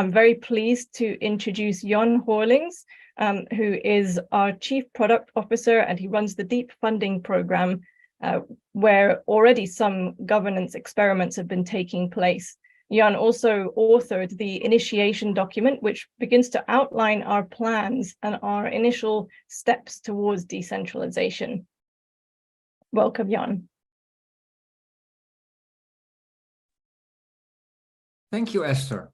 I'm very pleased to introduce Jan Horlings, who is our Chief Product Officer, and he runs the Deep Funding Program, where already some governance experiments have been taking place. Jan also authored the initiation document, which begins to outline our plans and our initial steps towards decentralization. Welcome, Jan. Thank you, Esther.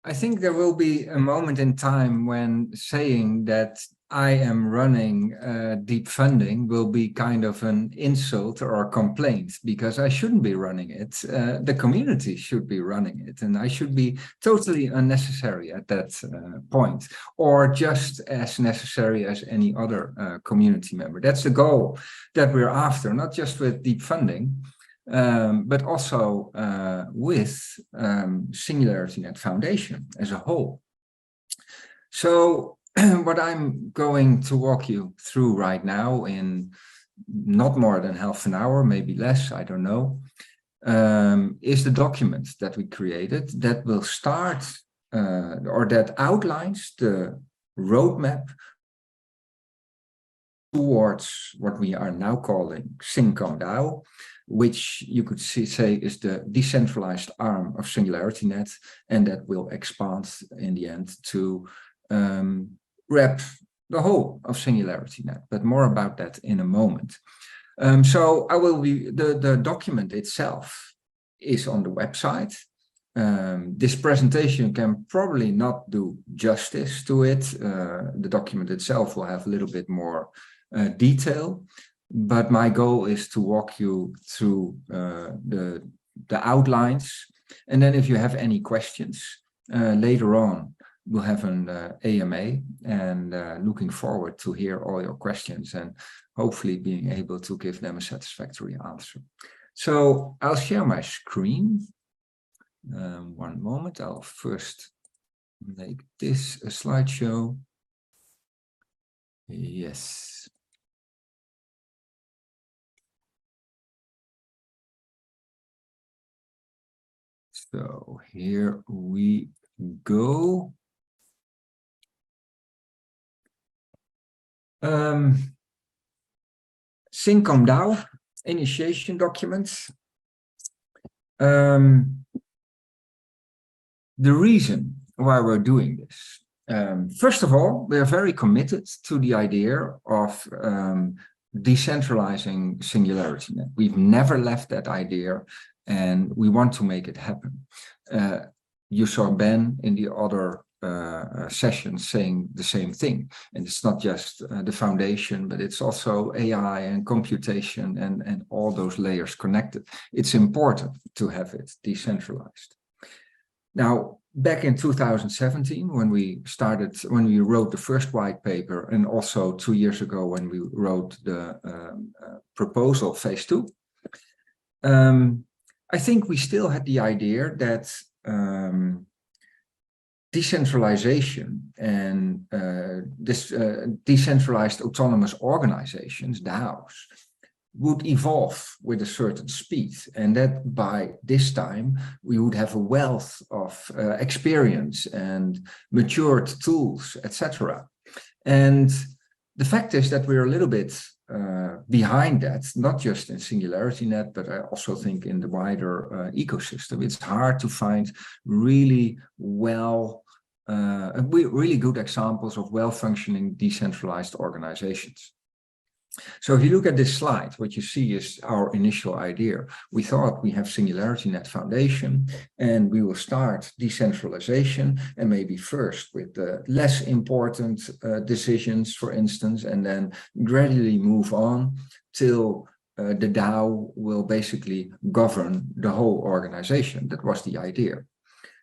I think there will be a moment in time when saying that I am running deep funding will be kind of an insult or a complaint, because I shouldn't be running it. The community should be running it, and I should be totally unnecessary at that point, or just as necessary as any other community member. That's the goal that we're after, not just with deep funding, but also with SingularityNET Foundation as a whole. So what I'm going to walk you through right now in not more than half an hour, maybe less, I don't know, is the document that we created that will start or that outlines the roadmap towards what we are now calling SingComDAO, which you could say is the decentralized arm of SingularityNET, and that will expand in the end to wrap the whole of SingularityNET, but more about that in a moment. So I will be, the document itself is on the website. This presentation can probably not do justice to it. The document itself will have a little bit more detail, but my goal is to walk you through the outlines, and then if you have any questions later on, we'll have an AMA, and looking forward to hear all your questions and hopefully being able to give them a satisfactory answer. So I'll share my screen. One moment, I'll first make this a slideshow. Yes. So here we go. SingComDAO initiation documents. The reason why we're doing this. First of all, we are very committed to the idea of decentralizing SingularityNET. We've never left that idea, and we want to make it happen. You saw Ben in the other session saying the same thing, and it's not just the foundation, but it's also AI and computation and all those layers connected. It's important to have it decentralized. Now, back in 2017, when we wrote the first white paper, and also 2 years ago when we wrote the proposal phase 2, I think we still had the idea that decentralization and decentralized autonomous organizations, DAOs, would evolve with a certain speed, and that by this time we would have a wealth of experience and matured tools, etc. And the fact is that we're a little bit behind that, not just in SingularityNET, but I also think in the wider ecosystem. It's hard to find really really good examples of well-functioning decentralized organizations. So if you look at this slide, what you see is our initial idea. We thought we have SingularityNET Foundation, and we will start decentralization, and maybe first with the less important decisions, for instance, and then gradually move on till the DAO will basically govern the whole organization. That was the idea.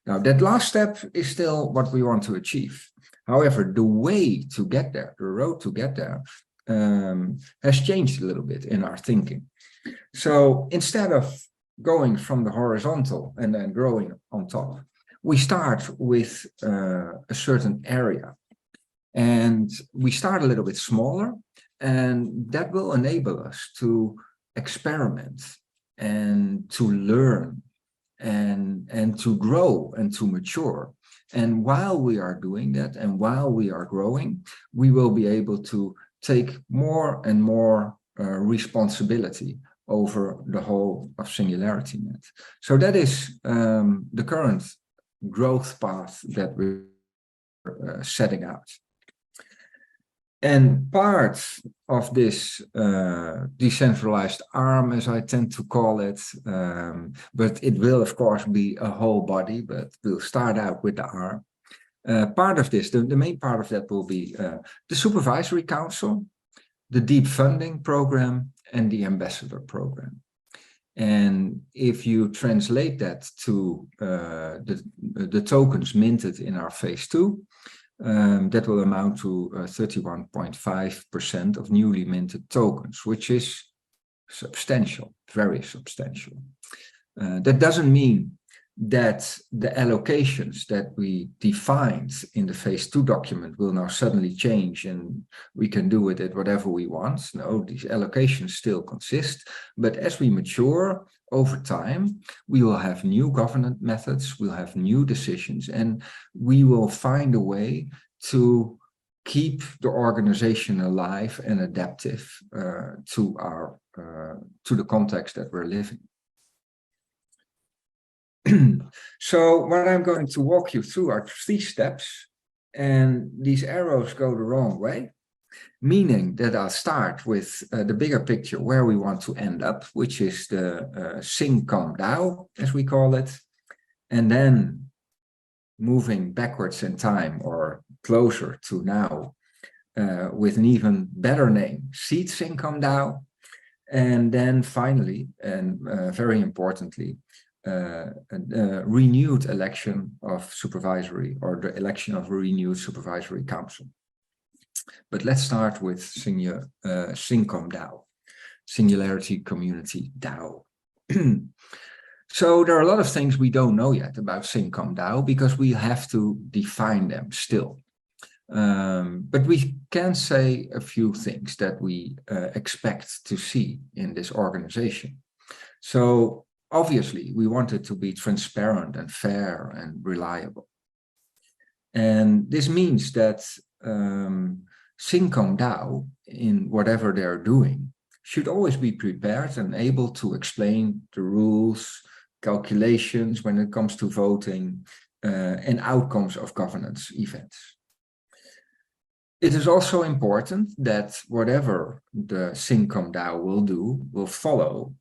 Now, that last step is still what we want to achieve. However, the way to get there, the road to get there, has changed a little bit in our thinking. So instead of going from the horizontal and then growing on top, we start with a certain area, and we start a little bit smaller, and that will enable us to experiment and to learn and to grow and to mature. And while we are doing that and while we are growing, we will be able to take more and more responsibility over the whole of SingularityNET. So that is the current growth path that we're setting out. And part of this decentralized arm, as I tend to call it, but it will of course be a whole body, but we'll start out with the arm. Part of this, the main part of that will be the Supervisory Council, the Deep Funding Program, and the Ambassador Program. And if you translate that to the tokens minted in our phase 2, that will amount to 31.5% of newly minted tokens, which is substantial, very substantial. That doesn't mean that the allocations that we defined in the phase 2 document will now suddenly change and we can do with it whatever we want. No, these allocations still consist, but as we mature over time, we will have new governance methods, we'll have new decisions, and we will find a way to keep the organization alive and adaptive to the context that we're living. So what I'm going to walk you through are 3 steps, and these arrows go the wrong way, meaning that I'll start with the bigger picture where we want to end up, which is the SingComDAO, as we call it, and then moving backwards in time or closer to now with an even better name, Seed SingComDAO, and then finally, and very importantly, a renewed election of supervisory, or the election of a renewed supervisory council. But let's start with SingComDAO, Singularity Community DAO. So there are a lot of things we don't know yet about SingComDAO because we have to define them still. But we can say a few things that we expect to see in this organization. So obviously, we want it to be transparent and fair and reliable. And this means that SingComDAO, in whatever they're doing, should always be prepared and able to explain the rules, calculations when it comes to voting, and outcomes of governance events. It is also important that whatever the SingComDAO will do will follow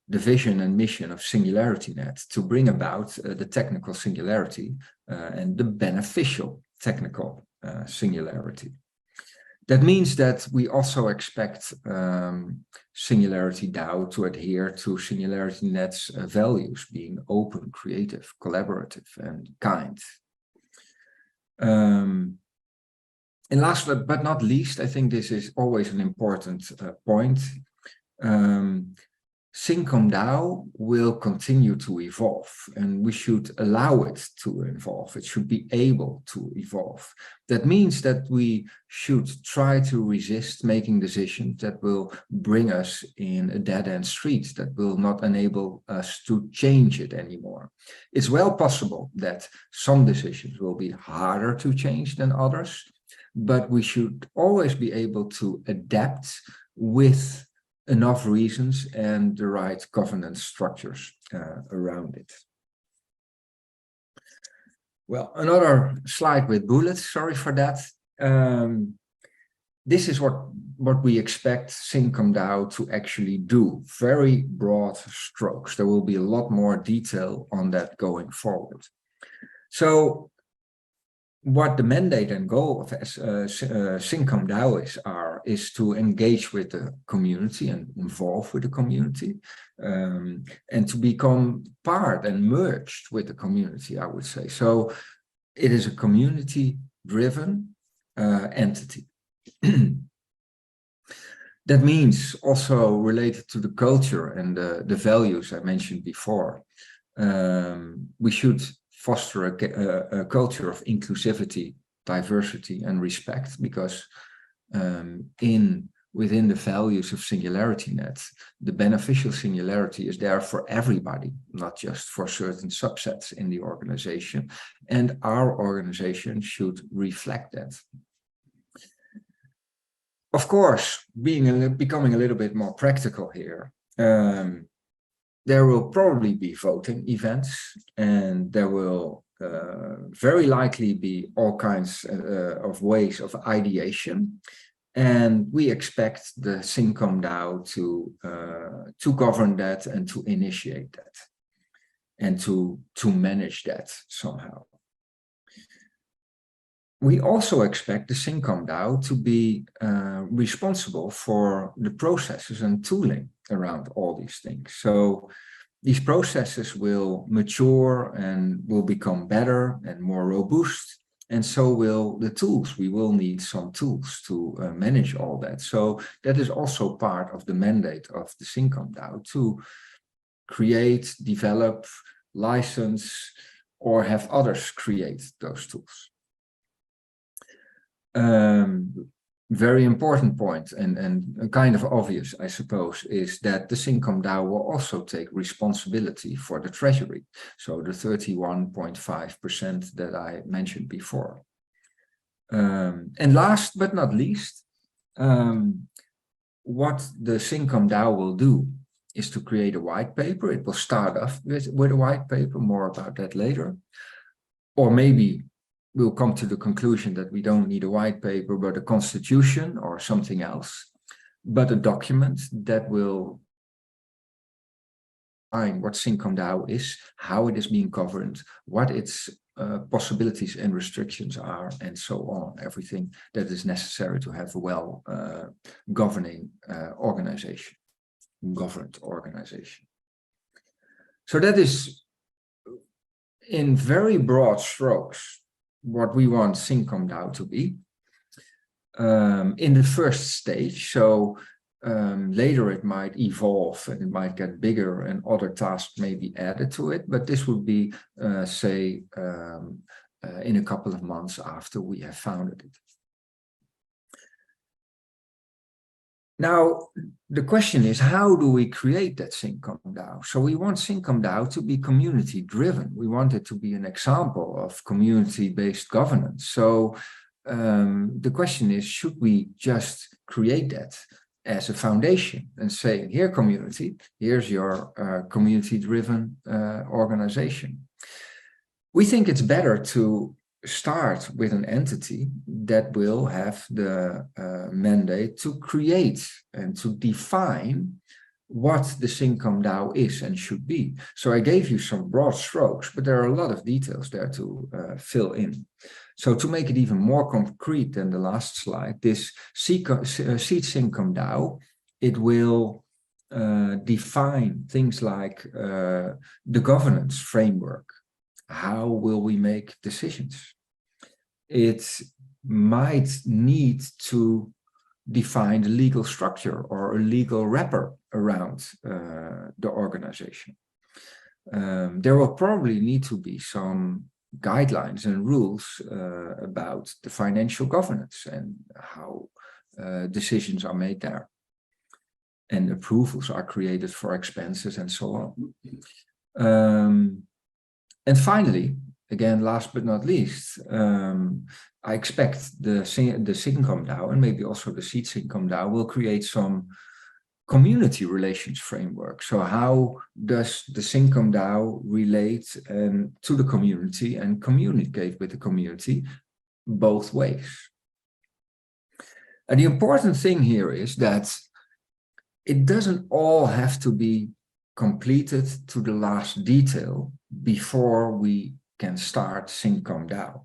the vision and mission of SingularityNET to bring about the technical singularity and the beneficial technical singularity. That means that we also expect Singularity DAO to adhere to SingularityNET's values, being open, creative, collaborative, and kind. And last but not least, I think this is always an important point. SingComDAO will continue to evolve, and we should allow it to evolve. It should be able to evolve. That means that we should try to resist making decisions that will bring us in a dead-end street, that will not enable us to change it anymore. It's well possible that some decisions will be harder to change than others, but we should always be able to adapt with enough reasons and the right governance structures around it. Well, another slide with bullets, sorry for that. This is what we expect SingComDAO to actually do. Very broad strokes. There will be a lot more detail on that going forward. So what the mandate and goal of SingComDAO is to engage with the community and involve with the community, and to become part and merged with the community, I would say. So it is a community-driven entity. That means also related to the culture and the values I mentioned before. We should foster a culture of inclusivity, diversity, and respect, because in within the values of SingularityNET, the beneficial singularity is there for everybody, not just for certain subsets in the organization. And our organization should reflect that. Of course, becoming a little bit more practical here, there will probably be voting events, and there will very likely be all kinds of ways of ideation. And we expect the SingComDAO to govern that and to initiate that and to manage that somehow. We also expect the SingComDAO to be responsible for the processes and tooling around all these things. So these processes will mature and will become better and more robust. And so will the tools. We will need some tools to manage all that. So that is also part of the mandate of the SingComDAO, to create, develop, license, or have others create those tools. Very important point and kind of obvious, I suppose, is that the SingComDAO will also take responsibility for the treasury. So the 31.5% that I mentioned before. And last but not least, what the SingComDAO will do is to create a white paper. It will start off with a white paper, more about that later. Or maybe we'll come to the conclusion that we don't need a white paper, but a constitution or something else, but a document that will define what SingComDAO is, how it is being governed, what its possibilities and restrictions are, and so on. Everything that is necessary to have a well governed organization. So that is, in very broad strokes, what we want SingComDAO to be in the first stage. So later it might evolve and it might get bigger and other tasks may be added to it, but this would be, say, in a couple of months after we have founded it. Now, the question is, how do we create that SingComDAO? So we want SingComDAO to be community driven. We want it to be an example of community-based governance. So the question is, should we just create that as a foundation and say, here community, here's your community-driven organization? We think it's better to start with an entity that will have the mandate to create and to define what the SingComDAO is and should be. So I gave you some broad strokes, but there are a lot of details there to fill in. So to make it even more concrete than the last slide, this seed SingComDAO, it will define things like the governance framework. How will we make decisions? It might need to define the legal structure or a legal wrapper around the organization. There will probably need to be some guidelines and rules about the financial governance and how decisions are made there. And approvals are created for expenses and so on. And finally, again, last but not least, I expect the SingComDAO and maybe also the seed SingComDAO will create some community relations framework. So how does the SingComDAO relate to the community and communicate with the community both ways? And the important thing here is that it doesn't all have to be completed to the last detail before we can start SingComDAO.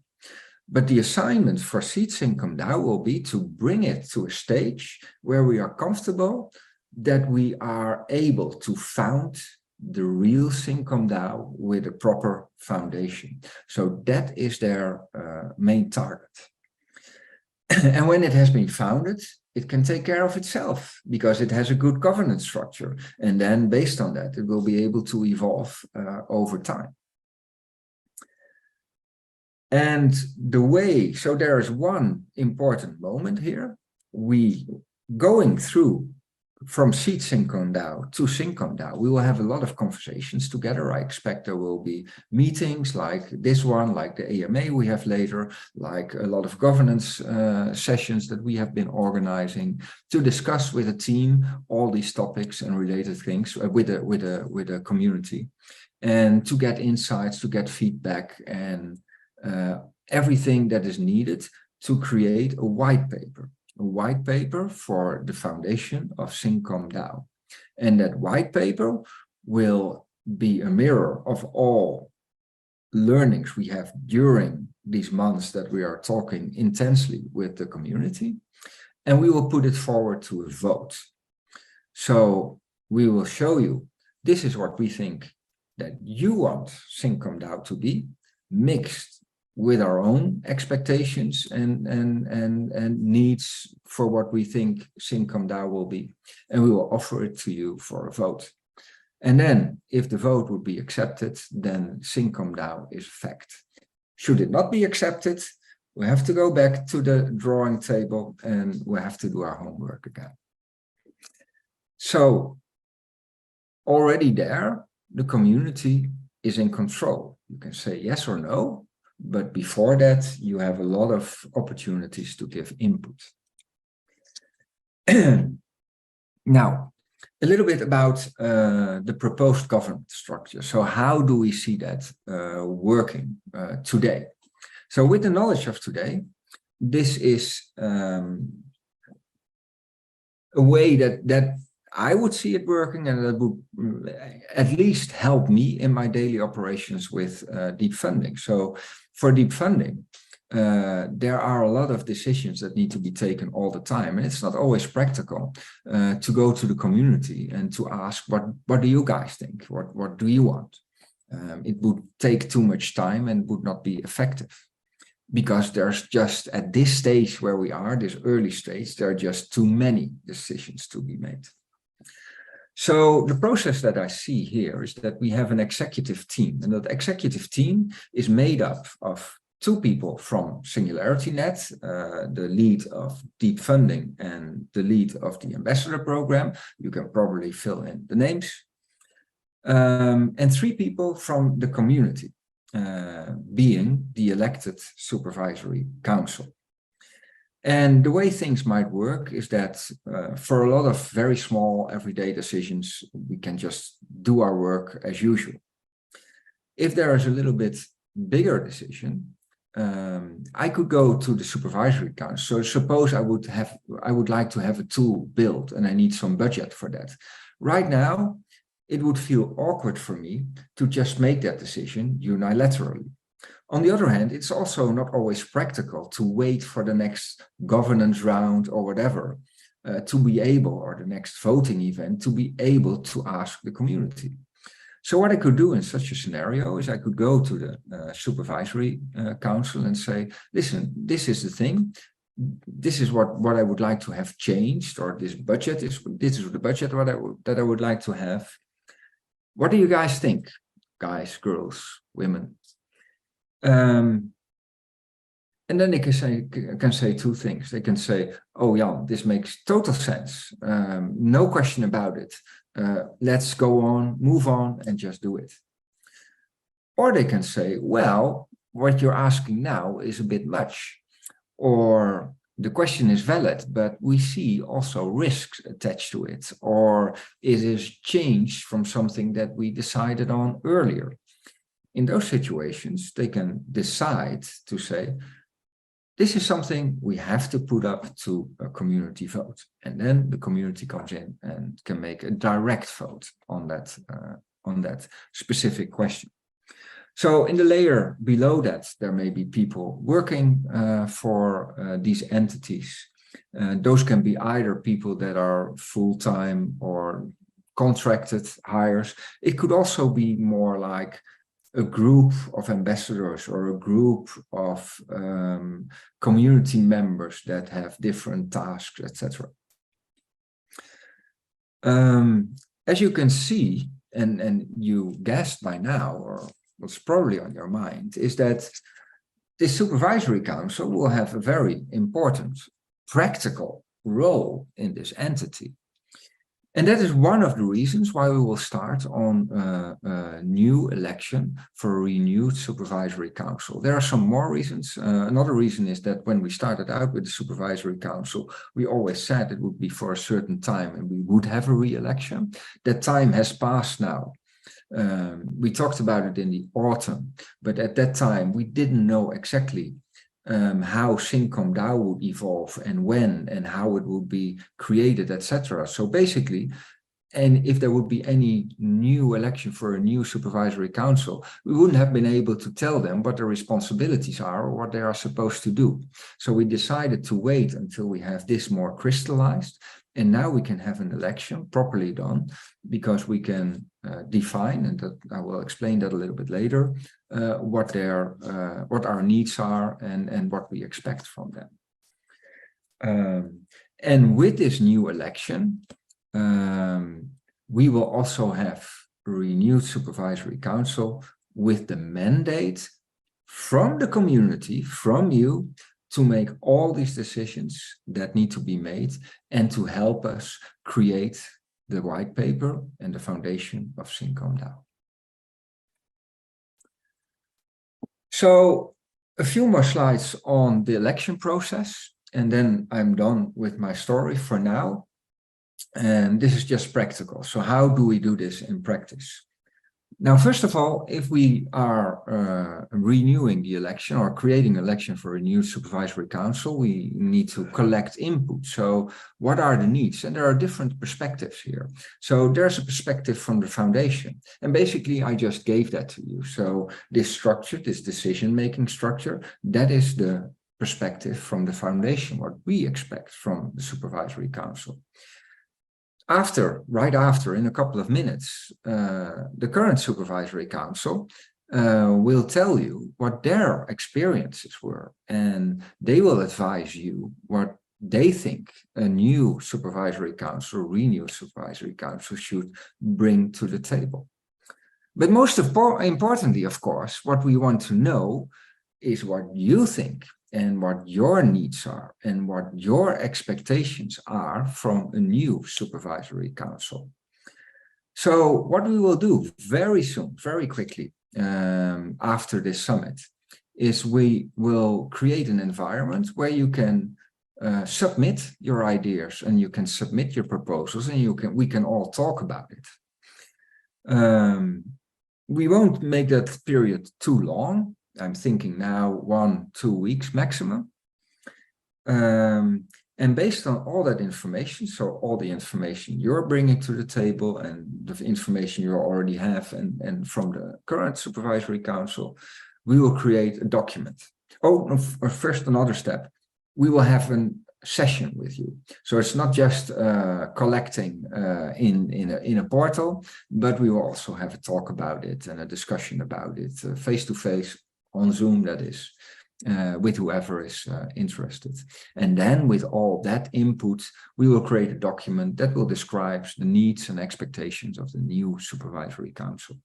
But the assignment for seed SingComDAO will be to bring it to a stage where we are comfortable that we are able to found the real SingComDAO with a proper foundation. So that is their main target. And when it has been founded, it can take care of itself because it has a good governance structure. And then based on that, it will be able to evolve over time. And the way, so there is one important moment here. We going through from seed SingComDAO to SingComDAO, we will have a lot of conversations together. I expect there will be meetings like this one, like the AMA we have later, like a lot of governance sessions that we have been organizing to discuss with a team all these topics and related things with a community, and to get insights, to get feedback, and everything that is needed to create a white paper for the foundation of SingComDAO. And that white paper will be a mirror of all learnings we have during these months that we are talking intensely with the community, and we will put it forward to a vote. So we will show you, this is what we think that you want SingComDAO to be, mixed with our own expectations and needs for what we think SingComDAO will be. And we will offer it to you for a vote. And then if the vote would be accepted, then SingComDAO is a fact. Should it not be accepted, we have to go back to the drawing table and we have to do our homework again. So already there, the community is in control. You can say yes or no. But before that, you have a lot of opportunities to give input. Now, a little bit about the proposed governance structure. So how do we see that working today? So with the knowledge of today, this is a way that I would see it working, and that would at least help me in my daily operations with deep funding. So for deep funding, there are a lot of decisions that need to be taken all the time. And it's not always practical to go to the community and to ask, what do you guys think? What do you want? It would take too much time and would not be effective. Because there's just, at this stage where we are, this early stage, there are just too many decisions to be made. So the process that I see here is that we have an executive team, and that executive team is made up of 2 people from SingularityNET, the lead of deep funding and the lead of the ambassador program. You can probably fill in the names. And 3 people from the community, being the elected supervisory council. And the way things might work is that for a lot of very small everyday decisions, we can just do our work as usual. If there is a little bit bigger decision, I could go to the supervisory council. So suppose I would like to have a tool built and I need some budget for that. Right now, it would feel awkward for me to just make that decision unilaterally. On the other hand, it's also not always practical to wait for the next governance round or whatever to be able, or the next voting event, to be able to ask the community. So what I could do in such a scenario is I could go to the supervisory council and say, listen, this is the thing. This is what I would like to have changed, or this is the budget that I would like to have. What do you guys think, guys, girls, women? And then they can say 2 things. They can say, oh, Jan, this makes total sense. No question about it. Let's go on, move on, and just do it. Or they can say, well, what you're asking now is a bit much. Or the question is valid, but we see also risks attached to it. Or it is changed from something that we decided on earlier. In those situations, they can decide to say, this is something we have to put up to a community vote. And then the community comes in and can make a direct vote on that specific question. So in the layer below that, there may be people working for these entities. Those can be either people that are full-time or contracted hires. It could also be more like a group of ambassadors or a group of community members that have different tasks, etc. As you can see, and you guessed by now, or what's probably on your mind, is that this supervisory council will have a very important practical role in this entity. And that is one of the reasons why we will start on a new election for a renewed supervisory council. There are some more reasons. Another reason is that when we started out with the supervisory council, we always said it would be for a certain time and we would have a re-election. That time has passed now. We talked about it in the autumn, but at that time we didn't know exactly how SingComDAO would evolve and when and how it would be created, etc. So basically, and if there would be any new election for a new supervisory council, we wouldn't have been able to tell them what their responsibilities are or what they are supposed to do. So we decided to wait until we have this more crystallized. And now we can have an election properly done because we can define, and that I will explain that a little bit later, what our needs are and what we expect from them. And with this new election, we will also have a renewed supervisory council with the mandate from the community, from you, to make all these decisions that need to be made and to help us create the white paper and the foundation of SingComDAO. So a few more slides on the election process, and then I'm done with my story for now. And this is just practical. So how do we do this in practice? Now, first of all, if we are renewing the election or creating an election for a new supervisory council, we need to collect input. So what are the needs? And there are different perspectives here. So there's a perspective from the foundation. And basically, I just gave that to you. So this structure, this decision-making structure, that is the perspective from the foundation, what we expect from the supervisory council. Right after, in a couple of minutes, the current supervisory council will tell you what their experiences were, and they will advise you what they think a new supervisory council, renewed supervisory council should bring to the table. But most importantly, of course, what we want to know is what you think and what your needs are and what your expectations are from a new supervisory council. So what we will do very soon, very quickly, after this summit, is we will create an environment where you can submit your ideas and you can submit your proposals and we can all talk about it. We won't make that period too long. I'm thinking now 1-2 weeks maximum. And based on all that information, so all the information you're bringing to the table and the information you already have and from the current supervisory council, we will create a document. Oh, first another step. We will have a session with you. So it's not just collecting in a portal, but we will also have a talk about it and a discussion about it face-to-face on Zoom, that is, with whoever is interested. And then with all that input, we will create a document that will describe the needs and expectations of the new supervisory council.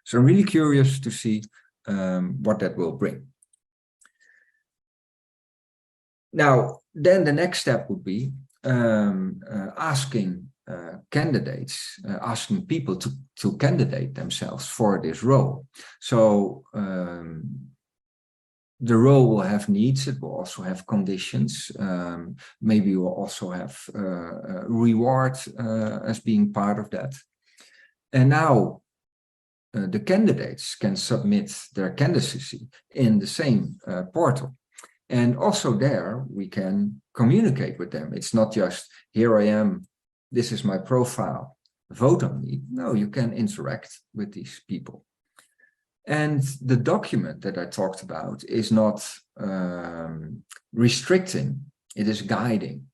So I'm really curious to see what that will bring. Now, then the next step would be asking candidates, asking people to candidate themselves for this role. So the role will have needs, it will also have conditions, maybe we'll also have reward as being part of that. And now the candidates can submit their candidacy in the same portal. And also there we can communicate with them. It's not just, here I am, this is my profile, vote on me. No, you can interact with these people. And the document that I talked about is not restricting, it is guiding.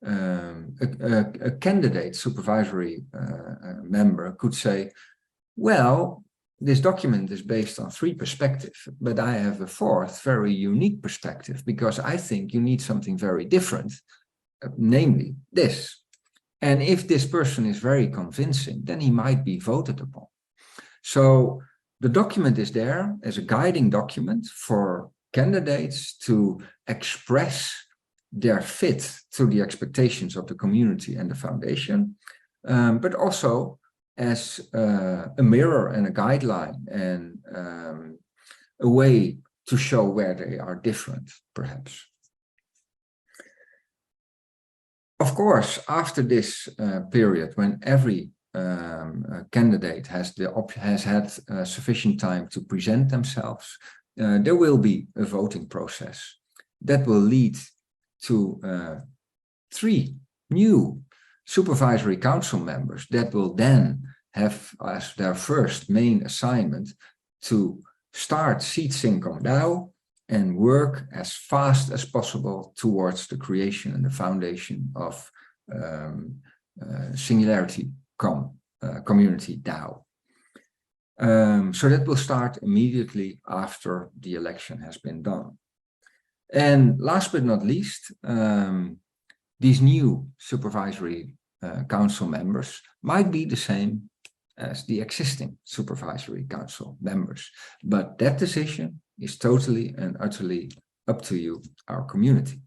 A candidate supervisory member could say, well, this document is based on 3 perspectives, but I have a 4th very unique perspective because I think you need something very different, namely this. And if this person is very convincing, then he might be voted upon. So the document is there as a guiding document for candidates to express their fit to the expectations of the community and the foundation, but also as a mirror and a guideline and a way to show where they are different, perhaps. Of course, after this period, when every candidate has had sufficient time to present themselves, there will be a voting process that will lead to 3 new supervisory council members that will then have as their first main assignment to start seed SingComDAO and work as fast as possible towards the creation and the foundation of Singularity Community DAO. So that will start immediately after the election has been done. And last but not least, these new supervisory council members might be the same as the existing supervisory council members, but that decision is totally and utterly up to you, our community.